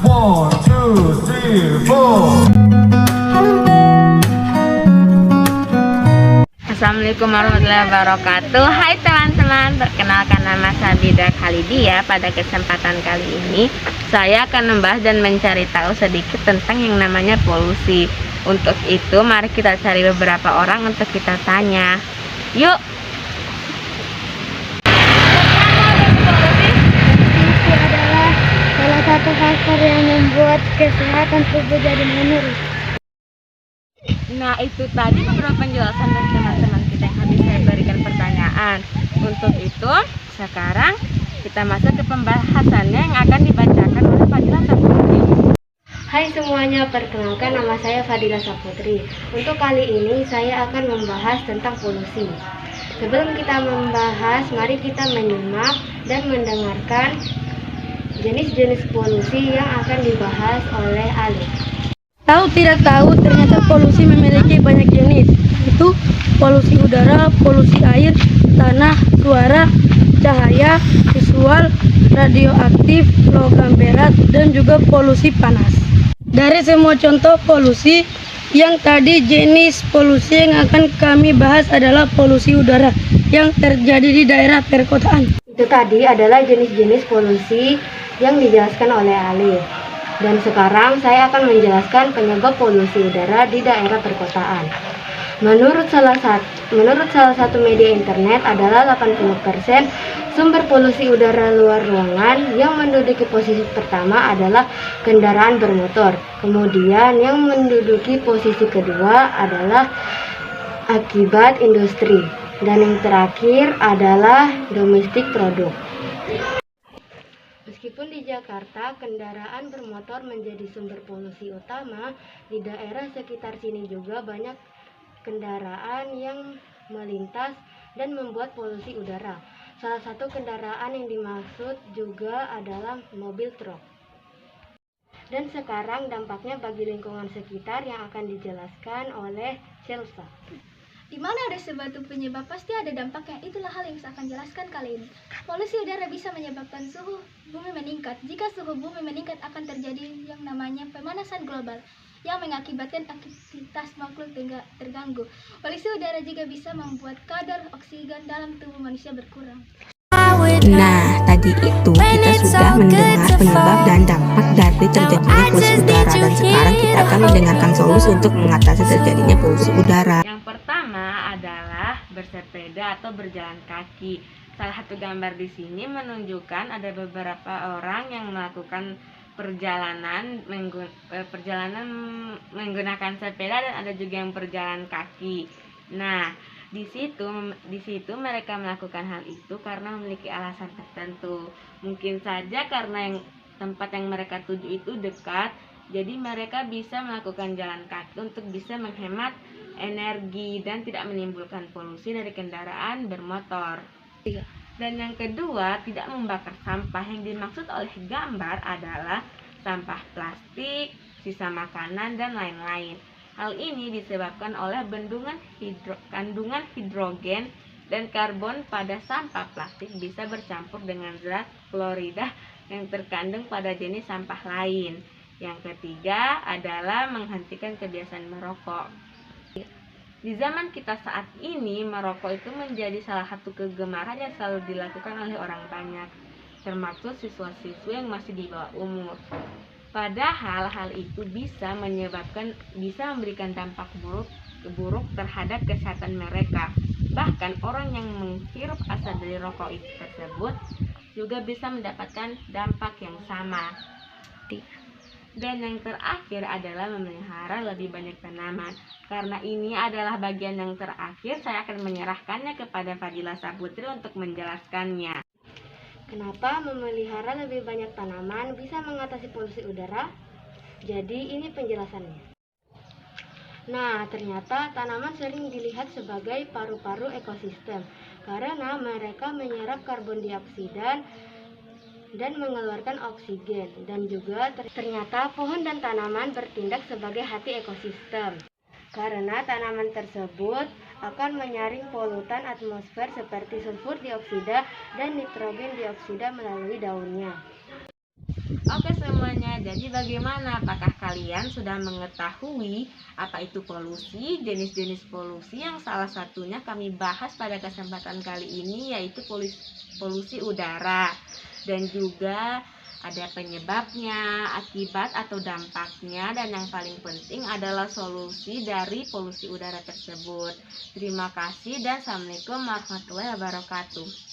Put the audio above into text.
One, two, three, four. Assalamualaikum warahmatullahi wabarakatuh. Hai teman-teman, perkenalkan nama Sabida Khalidia. Pada kesempatan kali ini saya akan membahas dan mencari tahu sedikit tentang yang namanya polusi. Untuk itu mari kita cari beberapa orang untuk kita tanya. Yuk. Salah satu faktor yang membuat kesehatan tubuh jadi menurun. Nah, itu tadi beberapa penjelasan dari teman-teman kita yang habis saya berikan pertanyaan. Untuk itu, sekarang kita masuk ke pembahasannya yang akan dibacakan oleh Fadila Saputri. Hai semuanya, perkenalkan nama saya Fadila Saputri. Untuk kali ini saya akan membahas tentang polusi. Sebelum kita membahas, mari kita menyimak dan mendengarkan jenis-jenis polusi yang akan dibahas oleh Ali. Tahu tidak tahu, ternyata polusi memiliki banyak jenis, yaitu polusi udara, polusi air, tanah, suara, cahaya, visual, radioaktif, logam berat, dan juga polusi panas. Dari semua contoh polusi, yang tadi jenis polusi yang akan kami bahas adalah polusi udara yang terjadi di daerah perkotaan. Itu tadi adalah jenis-jenis polusi yang dijelaskan oleh Ali. Dan sekarang saya akan menjelaskan penyebab polusi udara di daerah perkotaan. Menurut salah satu media internet adalah 80% sumber polusi udara luar ruangan. Yang menduduki posisi pertama adalah kendaraan bermotor. Kemudian yang menduduki posisi kedua adalah akibat industri. Dan yang terakhir adalah domestic product. Meskipun di Jakarta kendaraan bermotor menjadi sumber polusi utama, di daerah sekitar sini juga banyak kendaraan yang melintas dan membuat polusi udara. Salah satu kendaraan yang dimaksud juga adalah mobil truk. Dan sekarang dampaknya bagi lingkungan sekitar yang akan dijelaskan oleh Chelsea. Di mana ada suatu penyebab, pasti ada dampaknya. Itulah hal yang saya akan jelaskan kali ini. Polusi udara bisa menyebabkan suhu bumi meningkat. Jika suhu bumi meningkat, akan terjadi yang namanya pemanasan global yang mengakibatkan aktivitas makhluk terganggu. Polusi udara juga bisa membuat kadar oksigen dalam tubuh manusia berkurang. Nah, tadi itu kita sudah mendengar penyebab dan dampak dari terjadinya polusi udara, dan sekarang kita akan mendengarkan solusi untuk mengatasi terjadinya polusi udara. Yang pertama adalah bersepeda atau berjalan kaki. Salah satu gambar di sini menunjukkan ada beberapa orang yang melakukan perjalanan menggunakan sepeda, dan ada juga yang berjalan kaki. Nah, di situ mereka melakukan hal itu karena memiliki alasan tertentu. Mungkin saja karena tempat yang mereka tuju itu dekat, jadi mereka bisa melakukan jalan kaki untuk bisa menghemat energi dan tidak menimbulkan polusi dari kendaraan bermotor. Dan yang kedua, tidak membakar sampah. Yang dimaksud oleh gambar adalah sampah plastik, sisa makanan, dan lain-lain. Hal ini disebabkan oleh kandungan hidrogen dan karbon pada sampah plastik bisa bercampur dengan zat klorida yang terkandung pada jenis sampah lain. Yang ketiga adalah menghentikan kebiasaan merokok. Di zaman kita saat ini, merokok itu menjadi salah satu kegemaran yang selalu dilakukan oleh orang banyak, termasuk siswa-siswi yang masih di bawah umur. Padahal hal itu bisa memberikan dampak buruk terhadap kesehatan mereka. Bahkan orang yang menghirup asap dari rokok itu tersebut juga bisa mendapatkan dampak yang sama. Dan yang terakhir adalah memelihara lebih banyak tanaman. Karena ini adalah bagian yang terakhir, saya akan menyerahkannya kepada Fadila Saputri untuk menjelaskannya. Kenapa memelihara lebih banyak tanaman bisa mengatasi polusi udara? Jadi ini penjelasannya. Nah, ternyata tanaman sering dilihat sebagai paru-paru ekosistem karena mereka menyerap karbon dioksida dan mengeluarkan oksigen. Dan juga ternyata pohon dan tanaman bertindak sebagai hati ekosistem karena tanaman tersebut akan menyaring polutan atmosfer seperti sulfur dioksida dan nitrogen dioksida melalui daunnya. Oke semuanya, jadi bagaimana? Apakah kalian sudah mengetahui apa itu polusi, jenis-jenis polusi yang salah satunya kami bahas pada kesempatan kali ini yaitu polusi udara, dan juga ada penyebabnya, akibat atau dampaknya, dan yang paling penting adalah solusi dari polusi udara tersebut. Terima kasih dan Assalamualaikum warahmatullahi wabarakatuh.